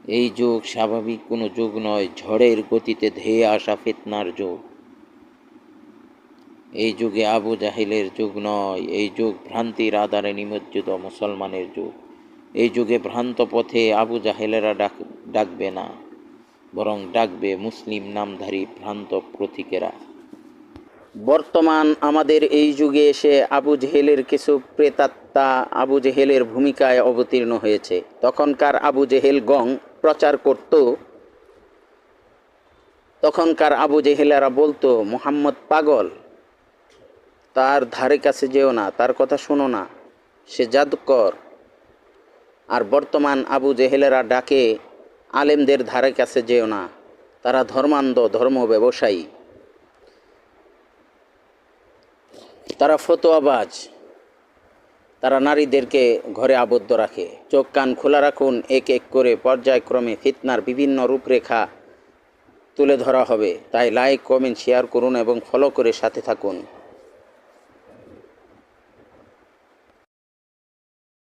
এই যুগ স্বাভাবিক কোনো যুগ নয়, ঝড়ের গতিতে ধেয়ে আসা ফিতনার যুগ। এই যুগে আবু জাহেলের যুগ নয়, এই যুগ ভ্রান্তির আধারে নিমজ্জিত মুসলমানের যুগ। এই যুগে ভ্রান্ত পথে আবু জাহেলেরা ডাকবে না, বরং ডাকবে মুসলিম নামধারী ভ্রান্ত প্রতীকেরা। বর্তমান আমাদের এই যুগে এসে আবু জেহেলের কিছু প্রেতাত্মা আবু জেহেলের ভূমিকায় অবতীর্ণ হয়েছে। তখনকার আবু জেহেল গং প্রচার করত, তখনকার আবু জেহেলেরা বলতো মুহাম্মদ পাগল, তার ধারে কাছে যেও না, তার কথা শোনো না, সে জাদুকর। আর বর্তমান আবু জেহেলেরা ডাকে আলেমদের ধারে কাছে যেও না, তারা ধর্মান্ধ, ধর্ম ব্যবসায়ী, তারা ফতোয়াবাজ, তারা নারীদেরকে ঘরে আবদ্ধ রাখে। চোখ কান খোলা রাখুন, এক এক করে পর্যায়ক্রমে ফিতনার বিভিন্ন রূপরেখা তুলে ধরা হবে। তাই লাইক, কমেন্ট, শেয়ার করুন এবং ফলো করে সাথে থাকুন।